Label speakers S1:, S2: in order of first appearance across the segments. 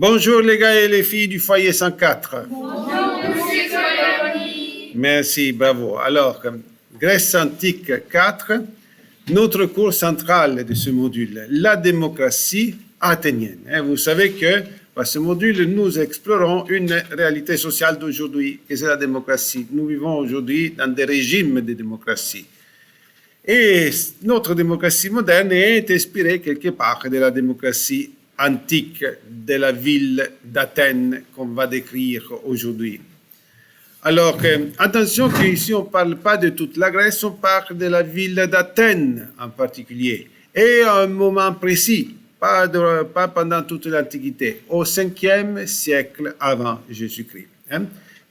S1: Bonjour les gars et les filles du foyer 104.
S2: Bonjour, monsieur Coloni.
S1: Merci, bravo. Alors, Grèce antique 4, notre cours central de ce module, la démocratie athénienne. Vous savez que par ce module, nous explorons une réalité sociale d'aujourd'hui, que c'est la démocratie. Nous vivons aujourd'hui dans des régimes de démocratie. Et notre démocratie moderne est inspirée quelque part de la démocratie antique de la ville d'Athènes qu'on va décrire aujourd'hui. Alors, attention qu'ici on ne parle pas de toute la Grèce, on parle de la ville d'Athènes en particulier, et à un moment précis, pas pendant toute l'Antiquité, au 5e siècle avant Jésus-Christ.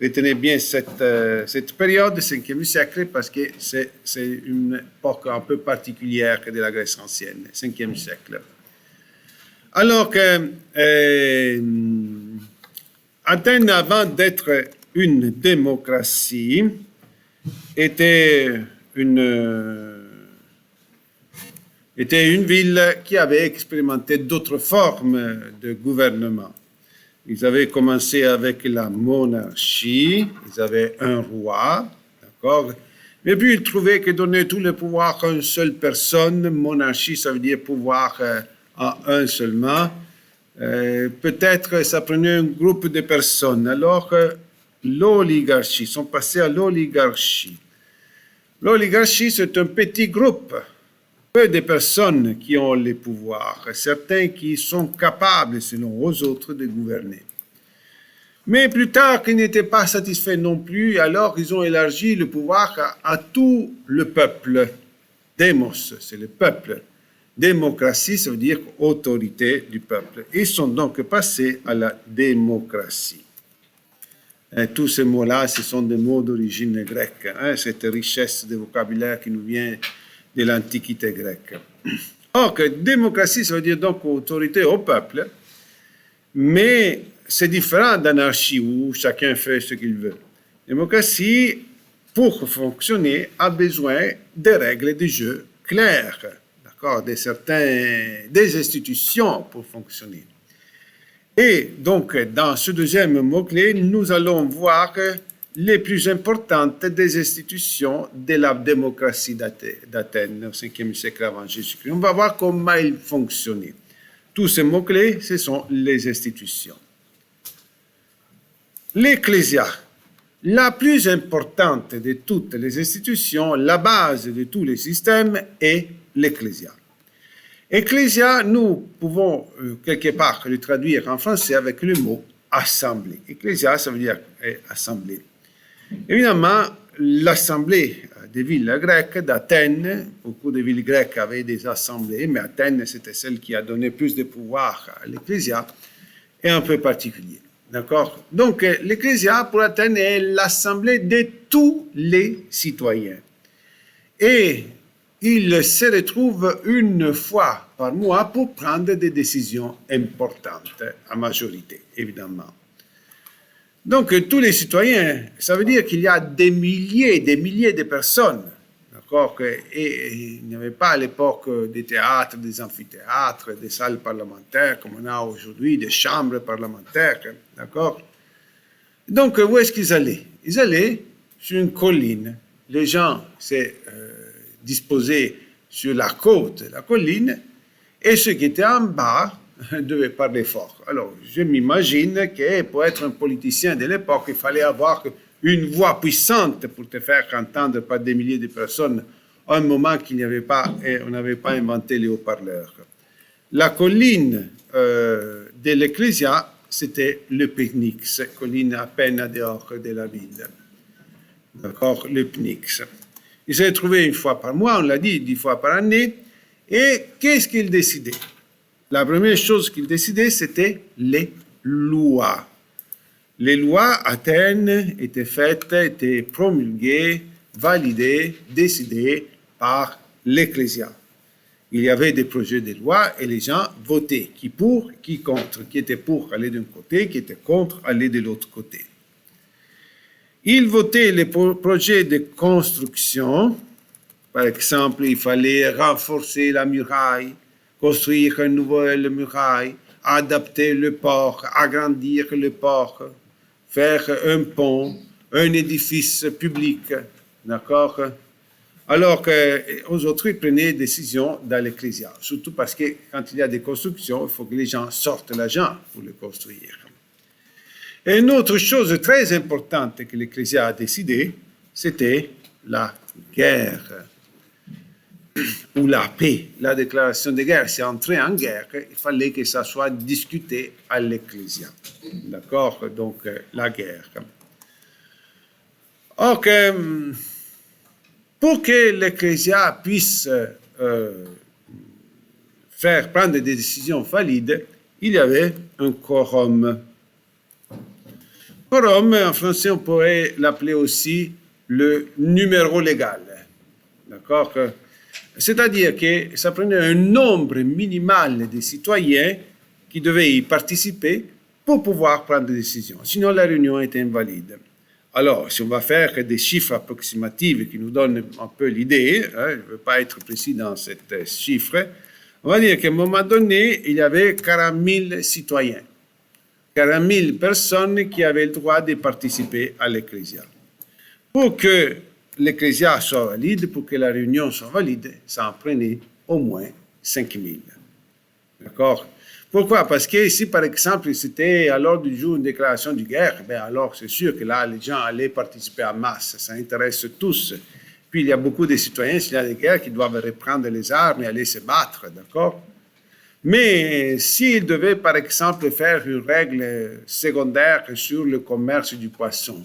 S1: Retenez bien cette période, 5e siècle, parce que c'est une époque un peu particulière de la Grèce ancienne, 5e siècle. Alors que Athènes, avant d'être une démocratie, était une ville qui avait expérimenté d'autres formes de gouvernement. Ils avaient commencé avec la monarchie, ils avaient un roi, d'accord? Mais puis ils trouvaient que donner tout le pouvoir à une seule personne, monarchie, ça veut dire pouvoir à un seulement, peut-être ça prenait un groupe de personnes. Alors l'oligarchie, ils sont passés à l'oligarchie. L'oligarchie, c'est un petit groupe, peu de personnes qui ont le pouvoir, certains qui sont capables, selon aux autres, de gouverner. Mais plus tard, qu'ils n'étaient pas satisfaits non plus, alors ils ont élargi le pouvoir à tout le peuple. Démos, c'est le peuple. Démocratie, ça veut dire autorité du peuple. Ils sont donc passés à la démocratie. Et tous ces mots-là, ce sont des mots d'origine grecque. Cette richesse de vocabulaire qui nous vient de l'Antiquité grecque. Or, que démocratie, ça veut dire donc autorité au peuple, mais c'est différent d'anarchie où chacun fait ce qu'il veut. Démocratie, pour fonctionner, a besoin de règles de jeu claires. Des institutions pour fonctionner. Et donc, dans ce deuxième mot-clé, nous allons voir les plus importantes des institutions de la démocratie d'Athènes au 5e siècle avant Jésus-Christ. On va voir comment ils fonctionnaient. Tous ces mots-clés, ce sont les institutions. L'Ecclésia, la plus importante de toutes les institutions, la base de tous les systèmes est l'Ecclésia. Ecclésia, nous pouvons quelque part le traduire en français avec le mot assemblée. Ecclésia, ça veut dire assemblée. Évidemment, l'assemblée des villes grecques d'Athènes, beaucoup de villes grecques avaient des assemblées, mais Athènes, c'était celle qui a donné plus de pouvoir à l'Ecclésia, et un peu particulier. D'accord? Donc, l'Ecclésia pour Athènes est l'assemblée de tous les citoyens. Et il se retrouve une fois par mois pour prendre des décisions importantes, à majorité, évidemment. Donc, tous les citoyens, ça veut dire qu'il y a des milliers de personnes, d'accord? Et il n'y avait pas à l'époque des théâtres, des amphithéâtres, des salles parlementaires comme on a aujourd'hui, des chambres parlementaires, d'accord? Donc, où est-ce qu'ils allaient? Ils allaient sur une colline. Les gens, disposés sur la côte, la colline, et ceux qui étaient en bas devaient parler fort. Alors, je m'imagine que pour être un politicien de l'époque, il fallait avoir une voix puissante pour te faire entendre par des milliers de personnes à un moment qu'il n'y avait pas, et on n'avait pas inventé les haut-parleurs. La colline de l'Ecclésia, c'était le Pnyx, colline à peine à dehors de la ville. D'accord, le Pnyx. Il s'est trouvé une fois par mois, on l'a dit, 10 fois par année. Et qu'est-ce qu'il décidait? La première chose qu'il décidait, c'était les lois. Les lois à Athènes étaient faites, étaient promulguées, validées, décidées par l'Ecclésia. Il y avait des projets de loi et les gens votaient, qui pour, qui contre, qui était pour aller d'un côté, qui était contre aller de l'autre côté. Ils votaient les projets de construction. Par exemple, il fallait renforcer la muraille, construire une nouvelle muraille, adapter le port, agrandir le port, faire un pont, un édifice public, d'accord? Alors qu'aux autres, ils prenaient des décisions dans l'ecclésia, surtout parce que quand il y a des constructions, il faut que les gens sortent l'argent pour les construire. Et une autre chose très importante que l'ecclésia a décidé, c'était la guerre ou la paix. La déclaration de guerre, c'est entrer en guerre, il fallait que ça soit discuté à l'ecclésia. D'accord? Donc, la guerre. Or, pour que l'ecclésia puisse prendre des décisions valides, il y avait un quorum. Quorum, en français, on pourrait l'appeler aussi le numéro légal. D'accord? C'est-à-dire que ça prenait un nombre minimal de citoyens qui devaient y participer pour pouvoir prendre des décisions. Sinon, la réunion était invalide. Alors, si on va faire des chiffres approximatifs qui nous donnent un peu l'idée, je ne veux pas être précis dans ces chiffres, on va dire qu'à un moment donné, il y avait 40 000 citoyens, 40 000 personnes qui avaient le droit de participer à l'ecclésia. Pour que l'ecclésia soit valide, pour que la réunion soit valide, ça en prenait au moins 5 000. D'accord? Pourquoi? Parce que si, par exemple, c'était à l'ordre du jour une déclaration de guerre, ben alors c'est sûr que là, les gens allaient participer en masse. Ça intéresse tous. Puis, il y a beaucoup de citoyens, s'il y a des guerres, qui doivent reprendre les armes et aller se battre, d'accord? Mais s'ils devaient, par exemple, faire une règle secondaire sur le commerce du poisson,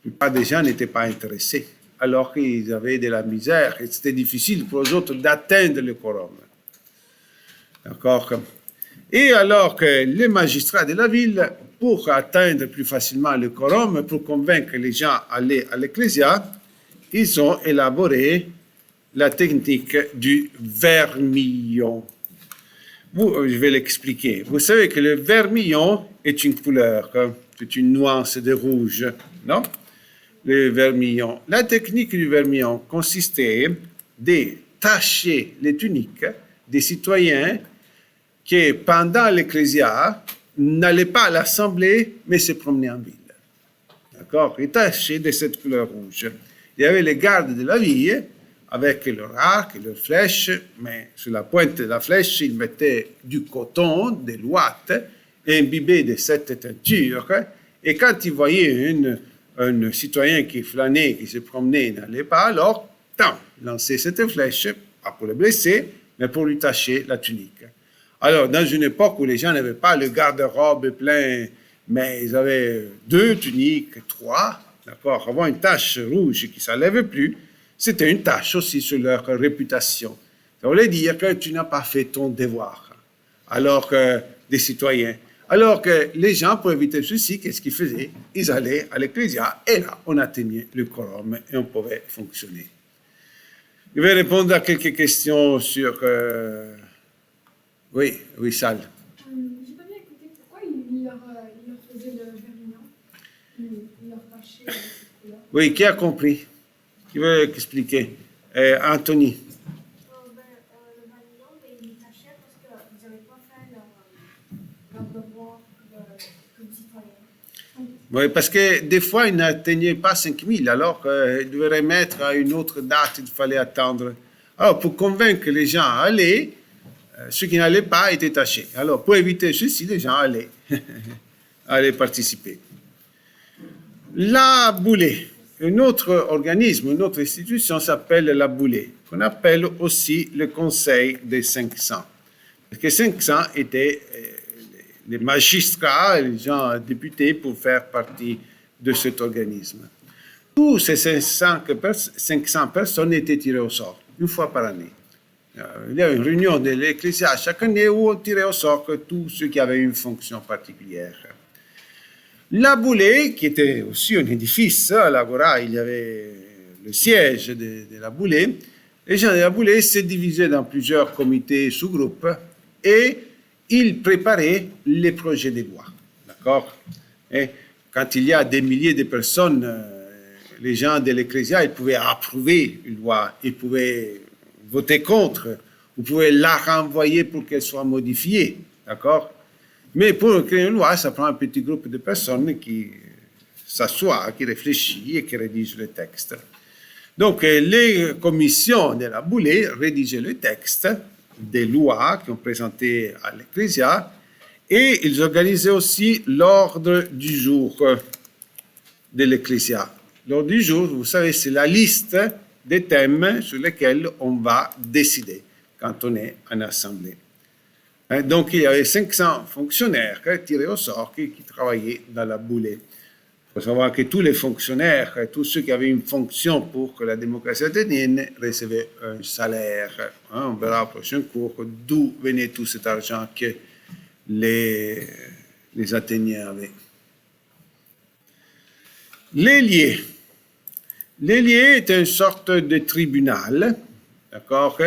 S1: la plupart des gens n'étaient pas intéressés, alors qu'ils avaient de la misère et c'était difficile pour eux autres d'atteindre le quorum. D'accord? Et alors que les magistrats de la ville, pour atteindre plus facilement le quorum, pour convaincre les gens d'aller à l'ecclésia, ils ont élaboré la technique du vermillon. Je vais l'expliquer. Vous savez que le vermillon est une couleur, c'est une nuance de rouge, non? Le vermillon. La technique du vermillon consistait de tacher les tuniques des citoyens qui, pendant l'ecclésia, n'allaient pas à l'assemblée, mais se promenaient en ville. D'accord? Ils tachaient de cette couleur rouge. Il y avait les gardes de la ville, avec leur arc et leurs flèches, mais sur la pointe de la flèche, ils mettaient du coton, des ouates, imbibés de cette teinture, et quand ils voyaient un citoyen qui flânait, qui se promenait, n'allait pas, alors, lançaient cette flèche, pas pour le blesser, mais pour lui tacher la tunique. Alors, dans une époque où les gens n'avaient pas le garde-robe plein, mais ils avaient 2 tuniques, 3, d'accord, avoir une tache rouge qui ne s'enlève plus, c'était une tache aussi sur leur réputation. Ça voulait dire que tu n'as pas fait ton devoir, alors que des citoyens. Alors que les gens, pour éviter ceci, qu'est-ce qu'ils faisaient? Ils allaient à l'ecclésia et là, on atteignait le quorum et on pouvait fonctionner. Je vais répondre à quelques questions sur... Oui, Sal.
S3: J'ai pas bien écouté pourquoi il leur faisait le vermillon. Il leur tachait cette couleur.
S1: Oui, qui a compris? Qui veut expliquer? Anthony.
S4: Le vermillon, ils tachaient parce qu'ils n'avaient pas fait leur devoir comme citoyens.
S1: Oui, parce que des fois, ils n'atteignaient pas 5 000, alors qu'ils devaient remettre à une autre date, il fallait attendre. Alors, pour convaincre les gens à aller, ceux qui n'allaient pas étaient tachés. Alors, pour éviter ceci, les gens allaient participer. La boulée. Un autre organisme, une autre institution s'appelle la boulée, qu'on appelle aussi le Conseil des 500. Parce que 500 étaient les magistrats, les gens députés pour faire partie de cet organisme. Tous ces 500 personnes étaient tirées au sort, une fois par année. Il y a une réunion de l'Ecclésia chaque année où on tirait au sort tous ceux qui avaient une fonction particulière. La boulée, qui était aussi un édifice, à l'Agora, il y avait le siège de la boulée. Les gens de la boulée se divisaient dans plusieurs comités sous-groupes et ils préparaient les projets de loi. D'accord? Et quand il y a des milliers de personnes, les gens de l'Ecclésia, ils pouvaient approuver une loi, ils pouvaient voter contre, vous pouvez la renvoyer pour qu'elle soit modifiée, d'accord? Mais pour créer une loi, ça prend un petit groupe de personnes qui s'assoient, qui réfléchissent et qui rédigent le texte. Donc, les commissions de la Boulée rédigeaient le texte des lois qui ont présenté à l'Ecclésia et ils organisaient aussi l'ordre du jour de l'Ecclésia. L'ordre du jour, vous savez, c'est la liste des thèmes sur lesquels on va décider quand on est en assemblée. Donc, il y avait 500 fonctionnaires tirés au sort qui travaillaient dans la Boulée. Il faut savoir que tous les fonctionnaires, tous ceux qui avaient une fonction pour que la démocratie athénienne recevaient un salaire. On verra au prochain cours d'où venait tout cet argent que les Athéniens avaient. L'ailier. L'ailier est une sorte de tribunal, d'accord,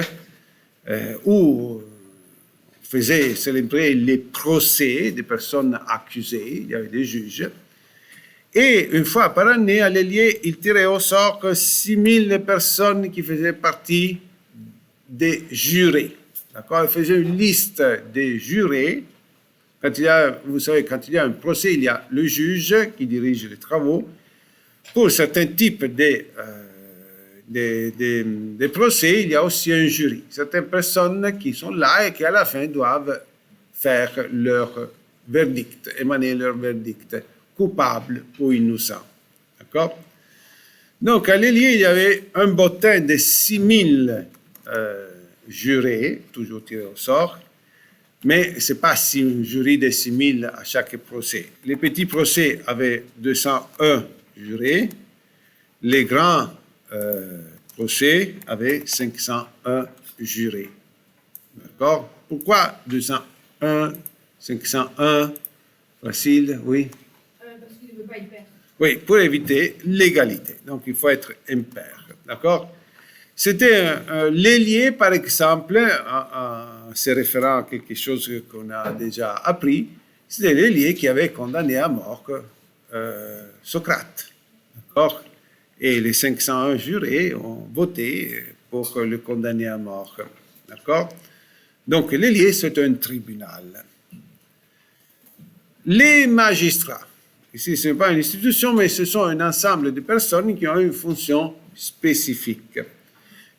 S1: où on faisait célébrer les procès des personnes accusées, il y avait des juges. Et une fois par année, à l'ailier, il tirait au sort 6000 personnes qui faisaient partie des jurés. D'accord? Il faisait une liste des jurés. Vous savez, quand il y a un procès, il y a le juge qui dirige les travaux. Pour certains types de procès, il y a aussi un jury. Certaines personnes qui sont là et qui, à la fin, doivent faire leur verdict, émaner leur verdict, coupable ou innocent. D'accord? Donc, à l'ailier, il y avait un bottin de 6000 jurés, toujours tirés au sort, mais ce n'est pas un jury de 6000 à chaque procès. Les petits procès avaient 201 jurés, les grands procès avaient 501 jurés. D'accord? Pourquoi 201, 501? Facile, oui?
S3: Parce qu'il ne veut pas être père.
S1: Oui, pour éviter l'égalité. Donc, il faut être impair. D'accord? C'était l'ailier, par exemple, en se référant à quelque chose qu'on a déjà appris, c'était l'ailier qui avait condamné à mort Socrate. D'accord? Et les 501 jurés ont voté pour le condamner à mort. D'accord? Donc, l'ailier, c'est un tribunal. Les magistrats. Ici, ce n'est pas une institution, mais ce sont un ensemble de personnes qui ont une fonction spécifique,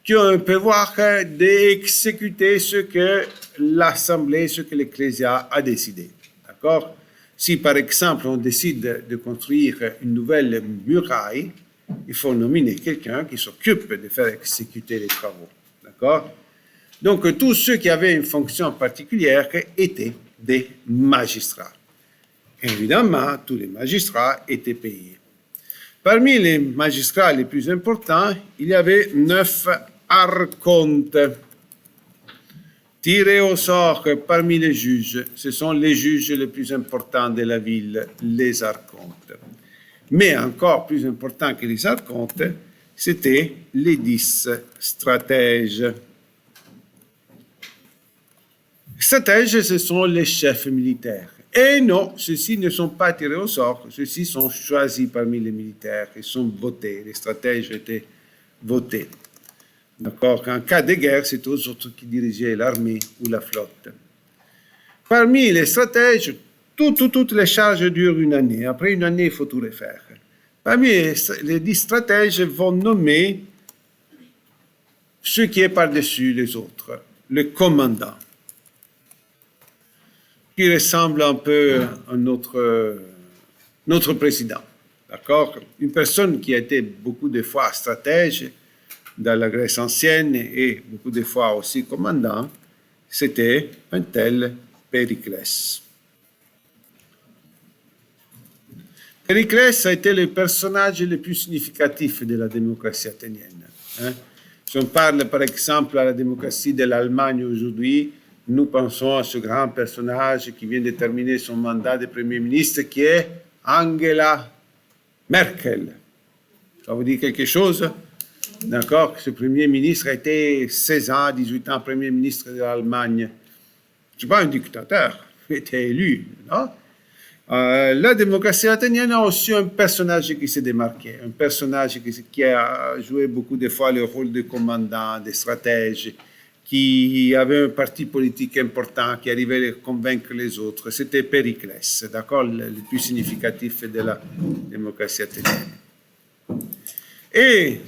S1: qui ont un pouvoir d'exécuter ce que l'Assemblée, ce que l'Ecclésia a décidé. D'accord? Si, par exemple, on décide de construire une nouvelle muraille, il faut nominer quelqu'un qui s'occupe de faire exécuter les travaux. D'accord? Donc, tous ceux qui avaient une fonction particulière étaient des magistrats. Évidemment, tous les magistrats étaient payés. Parmi les magistrats les plus importants, il y avait 9 archontes tirés au sort parmi les juges. Ce sont les juges les plus importants de la ville, les archontes. Mais encore plus important que les archontes, c'était les 10 stratèges. Les stratèges, ce sont les chefs militaires. Et non, ceux-ci ne sont pas tirés au sort, ceux-ci sont choisis parmi les militaires, ils sont votés, les stratèges étaient votés. D'accord? En cas de guerre, c'est eux autres qui dirigeaient l'armée ou la flotte. Parmi les stratèges, toutes les charges durent une année. Après une année, il faut tout refaire. Parmi les 10 stratèges vont nommer ce qui est par-dessus les autres, le commandant, qui ressemble un peu à notre président. D'accord? Une personne qui a été beaucoup de fois stratège dans la Grèce ancienne et beaucoup de fois aussi commandant, c'était un tel Périclès. Périclès a été le personnage le plus significatif de la démocratie athénienne. Si on parle par exemple à la démocratie de l'Allemagne aujourd'hui, nous pensons à ce grand personnage qui vient de terminer son mandat de Premier ministre, qui est Angela Merkel. Ça vous dit quelque chose? D'accord? Ce Premier ministre a été 16 ans, 18 ans Premier ministre de l'Allemagne. Ce n'est pas un dictateur, il a été élu. Non? La démocratie athénienne a aussi un personnage qui s'est démarqué, un personnage qui a joué beaucoup de fois le rôle de commandant, de stratège, qui avait un parti politique important, qui arrivait à convaincre les autres. C'était Périclès, d'accord, le plus significatif de la démocratie athénienne. Et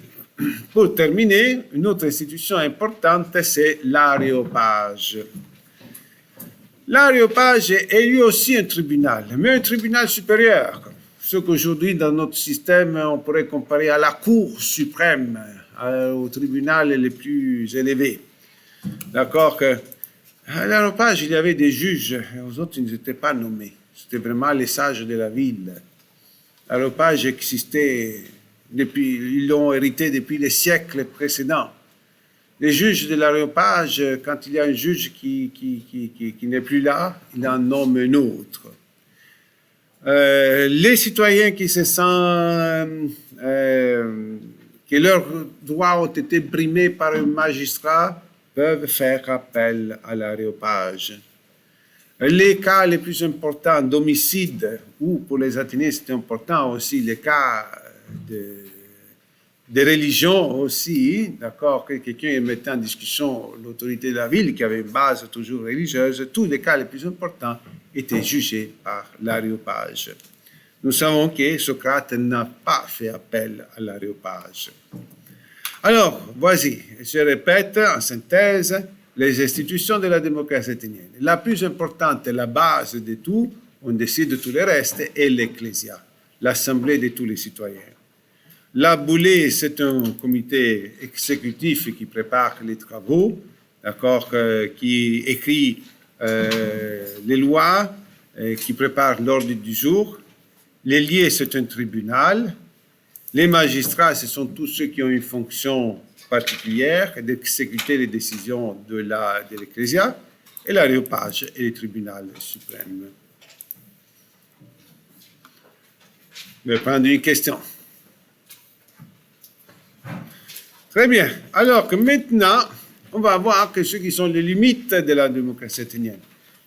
S1: pour terminer, une autre institution importante, c'est l'aréopage. L'aréopage est lui aussi un tribunal, mais un tribunal supérieur. Ce qu'aujourd'hui, dans notre système, on pourrait comparer à la Cour suprême, au tribunal les plus élevés. D'accord que à l'aréopage, il y avait des juges, et aux autres, ils n'étaient pas nommés. C'était vraiment les sages de la ville. L'aréopage existait depuis, ils l'ont hérité depuis les siècles précédents. Les juges de l'aréopage, quand il y a un juge qui n'est plus là, il en nomme un autre. Les citoyens qui se sentent que leurs droits ont été brimés par un magistrat peuvent faire appel à l'aréopage. Les cas les plus importants d'homicide, ou pour les Athéniens c'était important aussi, les cas de religion aussi, d'accord, que quelqu'un mettait en discussion l'autorité de la ville qui avait une base toujours religieuse, tous les cas les plus importants étaient jugés par l'aréopage. Nous savons que Socrate n'a pas fait appel à l'aréopage. Alors, voici, je répète en synthèse, les institutions de la démocratie athénienne. La plus importante, la base de tout, on décide de tout le reste, est l'Ecclésia, l'assemblée de tous les citoyens. La Boulée, c'est un comité exécutif qui prépare les travaux, d'accord, qui écrit les lois, qui prépare l'ordre du jour. L'ailier, c'est un tribunal. Les magistrats, ce sont tous ceux qui ont une fonction particulière d'exécuter les décisions de l'Ecclésia. Et l'aréopage est le tribunal suprême. Je vais prendre une question. Très bien. Alors que maintenant, on va voir que ce qui sont les limites de la démocratie athénienne.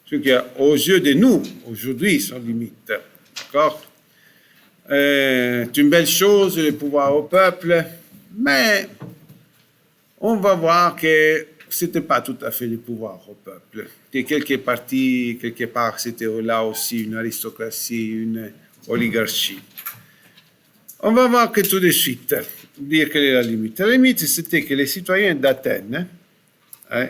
S1: Ce qui, aux yeux de nous, aujourd'hui, sont limites. D'accord? C'est une belle chose, le pouvoir au peuple, mais on va voir que ce n'était pas tout à fait le pouvoir au peuple. Que quelque part, c'était là aussi une aristocratie, une oligarchie. On va voir que tout de suite, dire quelle est la limite. La limite, c'était que les citoyens d'Athènes,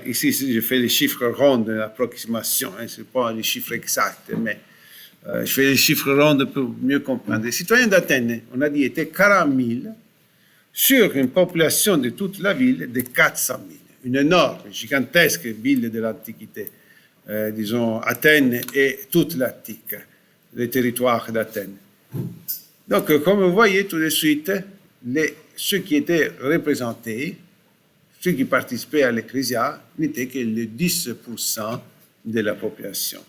S1: ici je fais les chiffres ronds de l'approximation, ce n'est pas les chiffres exacts, mais je fais les chiffres ronds pour mieux comprendre. Les citoyens d'Athènes, on a dit, étaient 40 000 sur une population de toute la ville de 400 000. Une énorme, gigantesque ville de l'Antiquité, disons Athènes et toute l'Attique, le territoire d'Athènes. Donc, comme vous voyez tout de suite, ceux qui étaient représentés, ceux qui participaient à l'Ecclésia, n'étaient que le 10% de la population.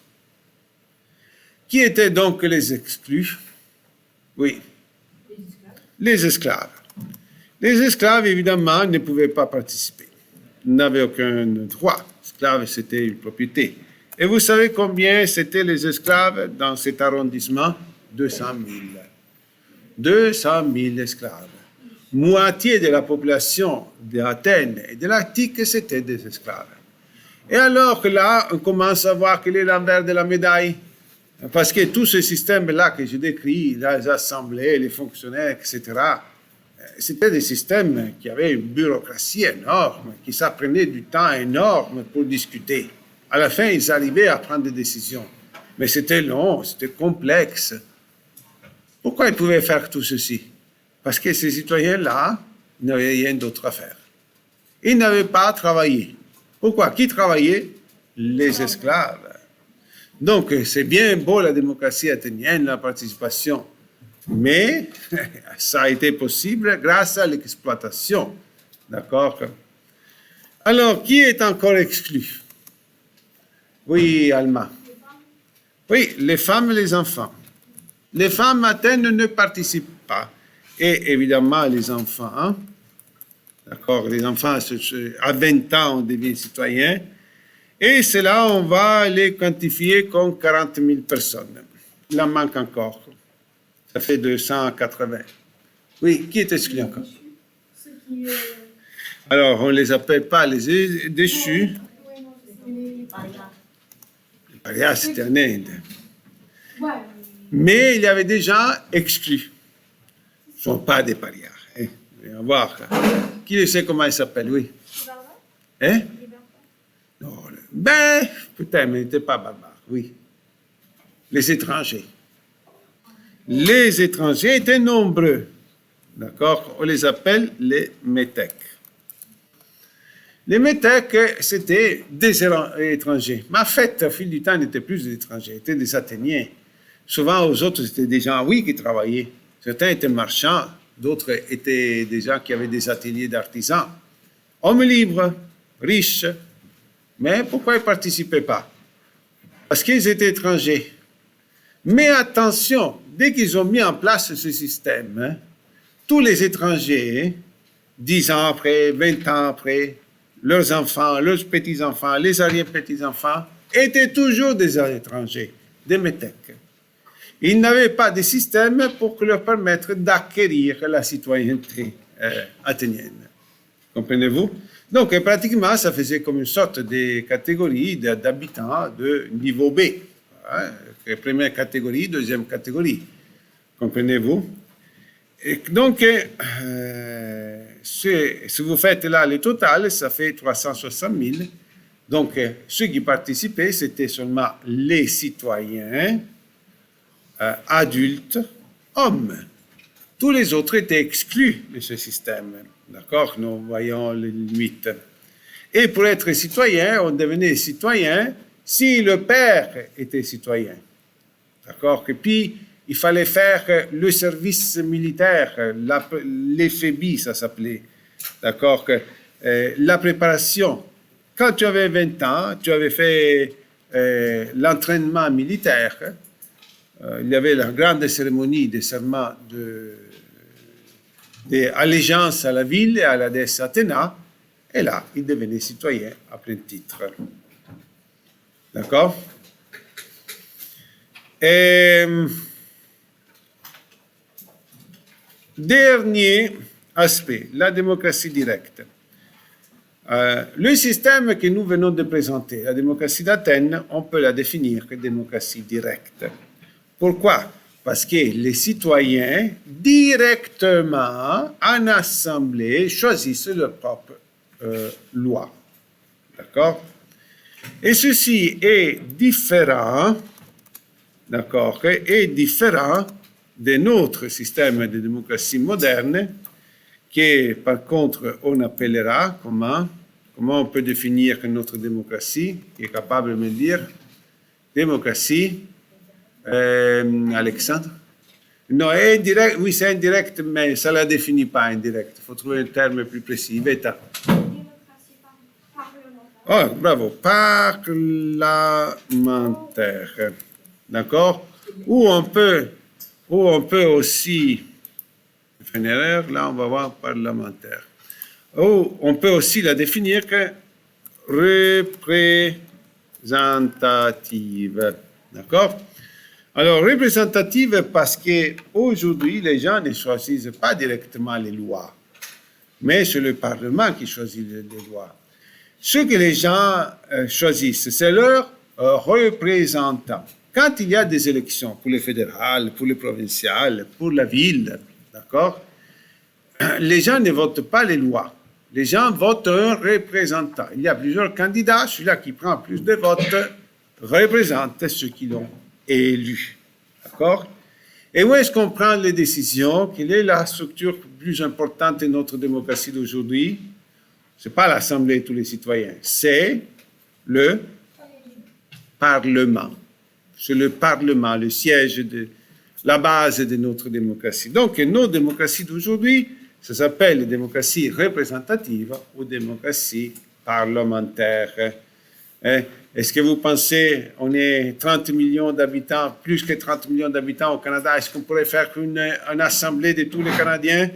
S1: Qui étaient donc les exclus? Oui, les esclaves. Les esclaves, évidemment, ne pouvaient pas participer. Ils n'avaient aucun droit. Esclave, c'était une propriété. Et vous savez combien c'étaient les esclaves dans cet arrondissement? 200 000. 200 000 esclaves. Moitié de la population d'Athènes et de l'Attique, c'était des esclaves. Et alors que là, on commence à voir quel est l'envers de la médaille. Parce que tout ce système-là que je décris, les assemblées, les fonctionnaires, etc., c'était des systèmes qui avaient une bureaucratie énorme, qui s'apprenaient du temps énorme pour discuter. À la fin, ils arrivaient à prendre des décisions. Mais c'était long, c'était complexe. Pourquoi ils pouvaient faire tout ceci? Parce que ces citoyens-là n'avaient rien d'autre à faire. Ils n'avaient pas travaillé. Pourquoi? Qui travaillait? Les esclaves. Donc, c'est bien beau la démocratie athénienne, la participation, mais ça a été possible grâce à l'exploitation. D'accord? Alors, qui est encore exclu? Oui, Alma. Oui, les femmes et les enfants. Les femmes à Athènes ne participent pas. Et évidemment, les enfants. Hein? D'accord? Les enfants, à 20 ans, on devient citoyen. Et cela, on va les quantifier comme 40 000 personnes. Il en manque encore. Ça fait 280. Oui, qui est exclu encore? Alors, on ne les appelle pas les déchus.
S3: Ouais, non, les parias.
S1: Les parias, c'était en Inde.
S3: Ouais,
S1: Mais il y avait des gens exclus. Ce ne sont pas des parias. Hein. On va voir. Qui sait comment ils s'appellent? Oui. Hein? Non, ben, peut-être, mais ils n'étaient pas barbares, oui. Les étrangers. Les étrangers étaient nombreux. D'accord? On les appelle les métèques. Les métèques, c'était des étrangers. Mais en fait, au fil du temps, ils n'étaient plus des étrangers, ils étaient des Athéniens. Souvent, aux autres, c'était des gens, oui, qui travaillaient. Certains étaient marchands, d'autres étaient des gens qui avaient des ateliers d'artisans. Hommes libres, riches. Mais pourquoi ils ne participaient pas? Parce qu'ils étaient étrangers. Mais attention, dès qu'ils ont mis en place ce système, hein, tous les étrangers, 10 ans après, 20 ans après, leurs enfants, leurs petits-enfants, les arrière-petits-enfants, étaient toujours des étrangers, des métèques. Ils n'avaient pas de système pour leur permettre d'acquérir la citoyenneté athénienne. Comprenez-vous? Donc, pratiquement, ça faisait comme une sorte de catégorie d'habitants de niveau B. Hein, première catégorie, deuxième catégorie. Comprenez-vous? Et donc, si vous faites là le total, ça fait 360 000. Donc, ceux qui participaient, c'était seulement les citoyens adultes, hommes. Tous les autres étaient exclus de ce système. D'accord? Nous voyons les limites. Et pour être citoyen, on devenait citoyen si le père était citoyen. D'accord? Et puis, il fallait faire le service militaire, l'éphébie, ça s'appelait. D'accord? La préparation. Quand tu avais 20 ans, tu avais fait l'entraînement militaire. Il y avait la grande cérémonie de serment d'allégeance à la ville et à la déesse Athéna. Et là, il devenait citoyen à plein titre. D'accord? Et dernier aspect, la démocratie directe. Le système que nous venons de présenter, la démocratie d'Athènes, on peut la définir comme démocratie directe. Pourquoi? Parce que les citoyens, directement, en assemblée, choisissent leur propre loi. D'accord? Et ceci est différent, d'accord, est différent de notre système de démocratie moderne, que par contre on appellera comment on peut définir notre démocratie, qui est capable de me dire démocratie, Alexandre? Non, indirect, oui, c'est indirect, mais ça ne la définit pas indirect. Il faut trouver un terme plus précis. Veta.
S4: Démocratie parlementaire.
S1: Oh, bravo, parlementaire. D'accord? Ou on peut aussi, je fais une erreur, là on va voir parlementaire. Ou on peut aussi la définir que représentative. D'accord? Alors, représentative parce qu'aujourd'hui, les gens ne choisissent pas directement les lois, mais c'est le Parlement qui choisit les lois. Ce que les gens choisissent, c'est leurs représentants. Quand il y a des élections pour les fédérales, pour les provinciales, pour la ville, d'accord, les gens ne votent pas les lois. Les gens votent un représentant. Il y a plusieurs candidats, celui-là qui prend plus de votes représente ceux qui l'ont élu. D'accord? Et où est-ce qu'on prend les décisions? Quelle est la structure plus importante de notre démocratie d'aujourd'hui? Ce n'est pas l'Assemblée de tous les citoyens, c'est le Parlement. C'est le Parlement, le siège de la base de notre démocratie. Donc, nos démocraties d'aujourd'hui, ça s'appelle démocratie représentative ou démocratie parlementaire. Est-ce que vous pensez, on est 30 millions d'habitants, plus que 30 millions d'habitants au Canada, est-ce qu'on pourrait faire une assemblée de tous les Canadiens?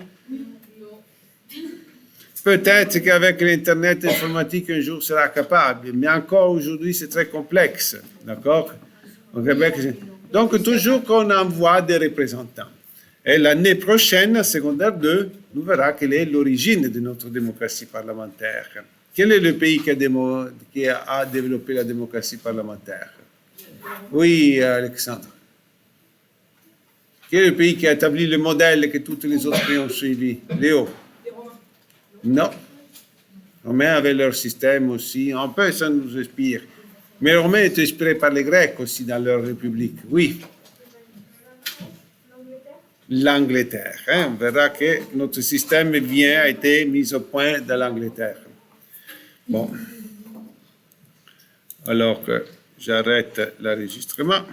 S1: Peut-être qu'avec l'Internet informatique, un jour, sera capable, mais encore aujourd'hui, c'est très complexe. D'accord? Au Québec, donc, toujours qu'on envoie des représentants. Et l'année prochaine, en secondaire 2, nous verrons quelle est l'origine de notre démocratie parlementaire. Quel est le pays qui a développé la démocratie parlementaire? Oui, Alexandre. Quel est le pays qui a établi le modèle que tous les autres pays ont suivi? Léo? Non. Les Romains avaient leur système aussi. Un peu, ça nous inspire. Mais les Romains étaient inspirés par les Grecs aussi dans leur république. Oui. L'Angleterre. On verra que notre système a été mis au point dans l'Angleterre. Bon. Alors que j'arrête l'enregistrement.